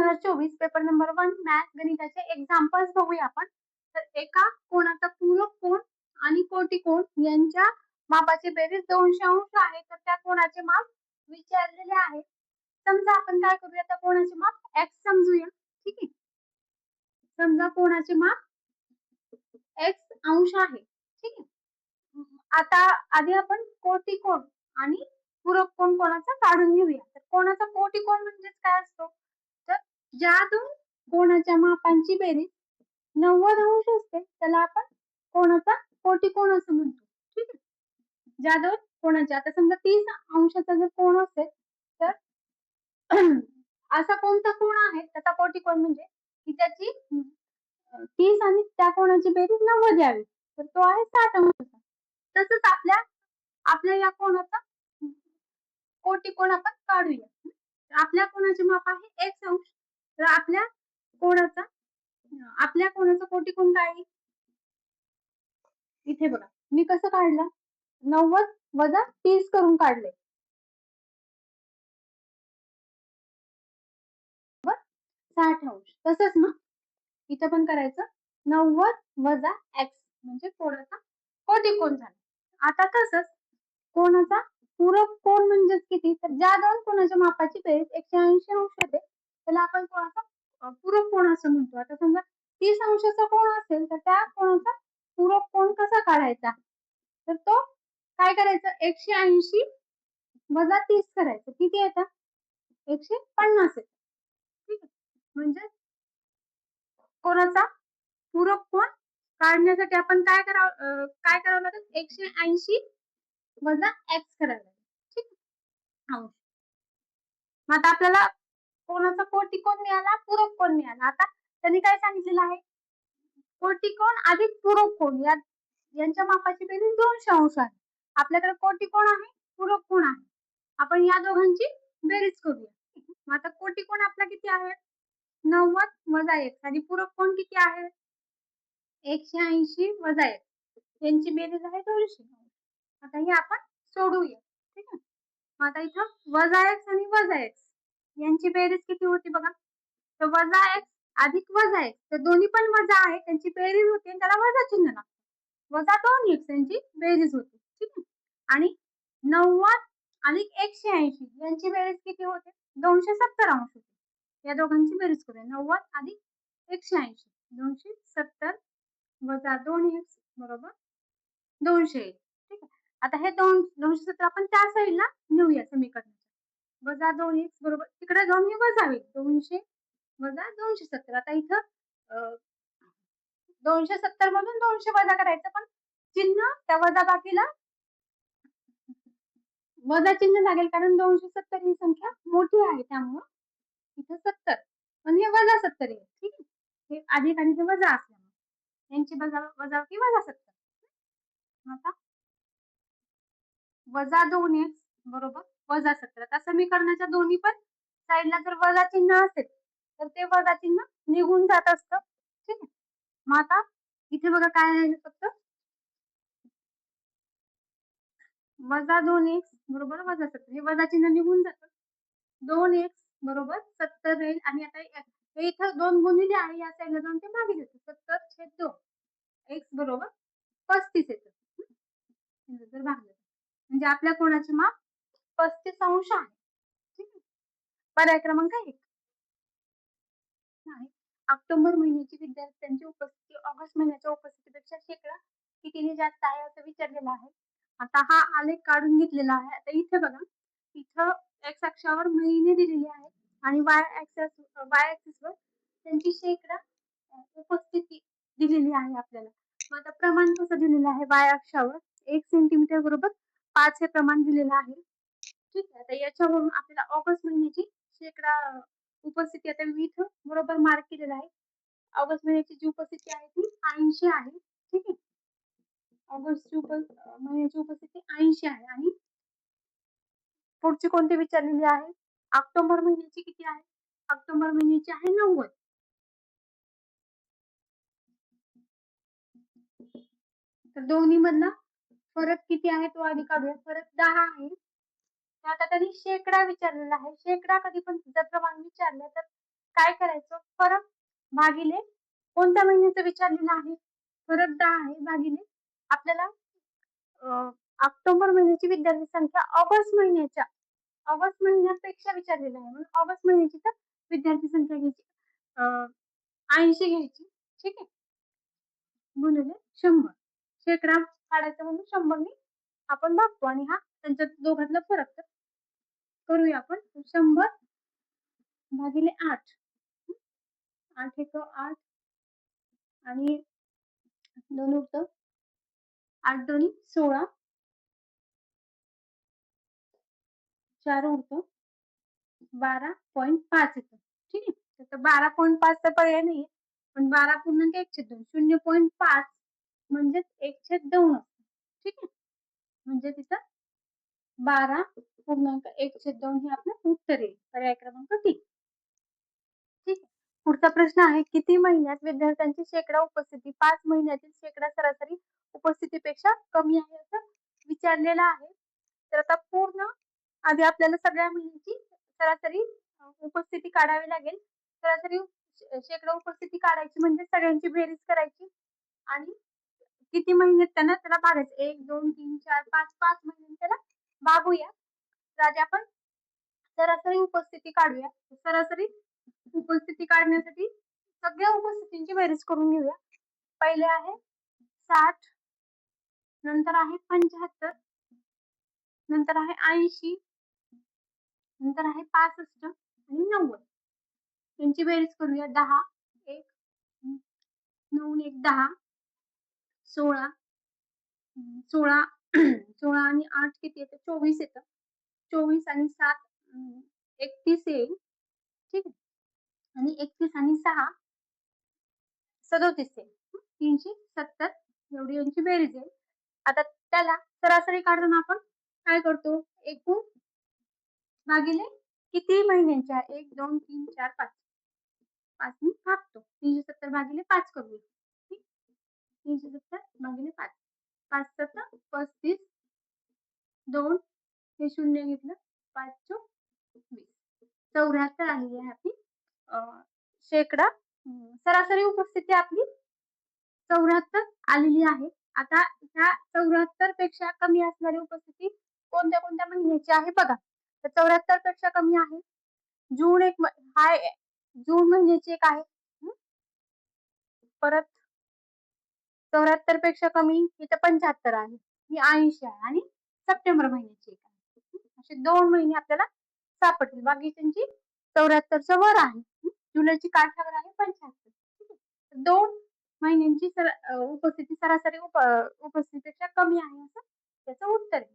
2024 paper number 1 math गणिताचे examples बघूया आपण. तर एका कोणाचा पूरक कोन आणि कोटिकोण यांच्या मापाची बेरीज 200 अंश आहे, तर त्या कोणाचे माप विचारलेले आहे. समजा आपण काय करूया, त्या कोणाचे माप x समजूया. ठीक आहे. समजा कोणाचे माप x अंश आहे. ठीक आहे. आता आधी आपण कोटिकोण आणि पूरक कोण कोणाचा काढून घेऊया. तर कोणाचा कोटिकोण म्हणजे काय असतो, तर ज्या दोन कोणाच्या मापांची बेरीज 90 अंश असते त्याला आपण कोणाचा कोटिकोण असं म्हणतो. ठीक आहे. ज्या दोन कोणाच्या, आता समजा 30 अंशाचा जर कोण असेल तर असा कोणता कोण आहे त्याचा कोटिकोण म्हणजे की त्याची 30 आणि त्या कोणाची बेरीज 90 यावी, तर तो आहे 60 अंशाचा. तसंच आपल्या या कोणाचा कोटिकोण आपण काढूया. आपल्या कोणाचे माप आहे x अंश, तर आपल्या कोणाचा कोटिकोण काय आहे, इथे बघा मी कसं काढलं, 90 वजा 30 करून काढले, 60 अंश. तसंच ना इथं पण करायचं, 90 वजा x म्हणजे कोणाचा कोटिकोण झाला. आता तसंच कोणाचा पूरक कोण म्हणजेच किती, तर ज्या दोन कोणाच्या मापाची बेरीज 180 अंश येते त्याला आपण कोणाचा पूरक कोण असं म्हणतो. आता समजा 30 अंशाचा कोण असेल तर त्या कोणाचा पूरक कोण कसा काढायचा, तर तो काय करायचं, 180 वजा 30 करायचं, किती येतं 150 येतं. ठीक आहे. म्हणजे कोणाचा पूरक कोण काढण्यासाठी आपण काय करावं लागेल, 180 वजा x करायला लागेल. ठीक आहे. मग आता आपल्याला कोणाचा कोटिकोण मिळाला, पूरक कोण मिळाला. आता त्यांनी काय सांगितलेलं आहे, कोटिकोण अधिक पूरक कोण यांच्या मापाची बेरीज 200 अंश आहे. आपल्याकडे कोटिकोण आहे, पूरक कोण आहे, आपण या दोघांची बेरीज करूया. मग आता कोटिकोण आपला किती आहे, 90 वजा 1 आणि पूरक कोण किती आहे 180 वजा 1, यांची बेरीज आहे 200. आता हे आपण सोडूया. ठीक आहे. आता इथं वजा x आणि वजा x यांची बेरीज किती होती बघा, तर वजा x अधिक वजा x, तर दोन्ही पण वजा आहे, त्यांची बेरीज होते आणि त्याला वजा चिन्ह लागतं, वजा 2x यांची बेरीज होती. ठीक आहे. आणि 90 आणि 180 यांची बेरीज किती होते, 270 अंश होते. या दोघांची बेरीज करूया, 90 आणि 180, 270 वजा 2x बरोबर 200. ठीक आहे. आता हे 270 आपण त्या साईडला नेऊया समीकरणाच्या, वजा 2x बरोबर तिकडे जाऊन हे वजा होईल, 200 वजा 270. आता इथं 270 मधून 200 वजा करायचं, पण चिन्ह त्या वजा बाकीला वजा चिन्ह लागेल, कारण 270 ही संख्या मोठी आहे त्यामुळं इथं 70 पण हे वजा 70 आहे. ठीक आहे. हे अधिक आणि हे वजा असल्यामुळे यांची वजा की वजा 70. आता वजा 2x बरोबर वजा 70. आता समीकरणाच्या दोन्ही पण साईडला जर वजा चिन्ह असेल तर ते वजा चिन्ह निघून जात असतं. ठीक आहे. मग आता इथे बघा काय आहे, फक्त वजा 2x बरोबर वजा 70, हे वजा चिन्ह निघून जातं, 2x बरोबर 70 राहील. आणि आता हे इथं 2 गुणिले आहे, या साईडला जाऊन ते मागे घेतो, 70/2 x बरोबर 35 येतं. जर भागलं म्हणजे आपल्या कोणाचे माप 35 अंश आहे. ठीक आहे. पर्याय क्रमांक 1 आहे. ऑक्टोबर महिन्याची विद्यार्थ्यांची उपस्थिती ऑगस्ट महिन्याच्या उपस्थितीपेक्षा शेकडा कितीने जास्त आहे असं विचारलेलं आहे. आता हा आलेख काढून घेतलेला आहे. आता इथे बघा, इथं x अक्षावर महिने दिलेले आहेत आणि y ऍक्सिस वर त्यांची शेकडा उपस्थिती दिलेली आहे आपल्याला. मग आता प्रमाण कसं दिलेलं आहे, y अक्षावर 1 सेंटीमीटर बरोबर 5 हे प्रमाण दिलेलं आहे. ठीक आहे. आता याच्यावरून आपल्याला ऑगस्ट महिन्याची शेकडा उपस्थिती आता मी इथं बरोबर मार्क केलेला आहे. ऑगस्ट महिन्याची जी उपस्थिती आहे ती 80 आहे. ठीक आहे. ऑगस्ट महिन्याची उपस्थिती 80 आहे. आणि पुढची कोणती विचारलेली आहे, ऑक्टोबर महिन्याची किती आहे, ऑक्टोबर महिन्याची आहे 90. तर दोन्ही मधला फरक किती आहे तो आधी काढूया. फरक 10 आहे. आता त्यांनी शेकडा विचारलेला आहे. शेकडा कधी पण जर प्रमाण विचारलं तर काय करायचं, फरक भागिले कोणत्या महिन्याचं विचारलेलं आहे, फरक 10 आहे भागिले आपल्याला ऑक्टोबर महिन्याची विद्यार्थी संख्या ऑगस्ट महिन्यापेक्षा विचारलेलं आहे, म्हणून ऑगस्ट महिन्याची तर विद्यार्थी संख्या घ्यायची 80 घ्यायची. ठीक आहे, गुणिले 100 शेकडा काढायचं म्हणून 100 ने आपण भागतो आणि हा त्यांच्या दोघांतला फरक. तर करूया आपण 100 भागिले 8, 8 एक 8 आणि 2 उरतं, 8 दोन्ही 16, 4 उरतं, 12.5 येतं. ठीक आहे, तर 12.5 चा पर्याय नाहीये, पण 12.1/2 0.5 म्हणजेच 1/2 असतं. ठीक आहे, म्हणजे तिथं 12.1/2 हे आपलं उत्तर येईल, पर्याय क्रमांक 3. ठीक आहे, पुढचा प्रश्न आहे, किती महिन्यात विद्यार्थ्यांची शेकडा उपस्थिती 5 महिन्यातील शेकडा सरासरी उपस्थितीपेक्षा कमी आहे असं विचारलेलं आहे. तर आता पूर्ण आधी आपल्याला सगळ्या महिन्याची सरासरी उपस्थिती काढावी लागेल. सरासरी शेकडा उपस्थिती काढायची म्हणजे सगळ्यांची बेरीज करायची आणि किती महिन्यात त्याला भागायचं, 1 2 3 4 5 5 महिन्यांनी त्याला भागूया. तर आधी आपण सरासरी उपस्थिती काढूया. सरासरी उपस्थिती काढण्यासाठी सगळ्या उपस्थितींची बेरीज करून घेऊया. पहिले आहे 60, नंतर आहे 75, नंतर आहे 80, नंतर आहे 65 आणि 90. यांची बेरीज करूया. 10 1 9 1 10, 16 16 16 आणि 8 किती येतं, 24 येतं. 24 आणि 7 31 येईल. ठीक आहे, आणि 31 आणि 6 37 येईल. 370 एवढी यांची बेरीज येईल. आता त्याला सरासरी काढताना आपण काय करतो, एकूण भागिले किती महिन्यांचे आहे, 1 2 3 4 5 5 ने भागतो. 370 भागिले 5 करूया. ठीक, 370 भागिले 5, 5 7 35, 2 हे 0 घेतलं, 5 चोक 20, 74 आलेली आहे आपली शेकडा सरासरी उपस्थिती आपली 74 आलेली आहे. आता ह्या 74 पेक्षा कमी असणारी उपस्थिती कोणत्या कोणत्या महिन्याची आहे बघा. तर 74 पेक्षा कमी आहे जून जून महिन्याची एक आहे. परत 74 पेक्षा कमी इथं 75 आहे, ही 80 आहे आणि सप्टेंबर महिन्याची एक आहे. असे 2 महिने आपल्याला सापडतील, बाकीच्यांची 74च्या वर आहे. जुलैची काठावर आहे 75. 2 महिन्यांची उपस्थिती सरासरी उपस्थितीपेक्षा कमी आहे असं त्याचं उत्तर आहे.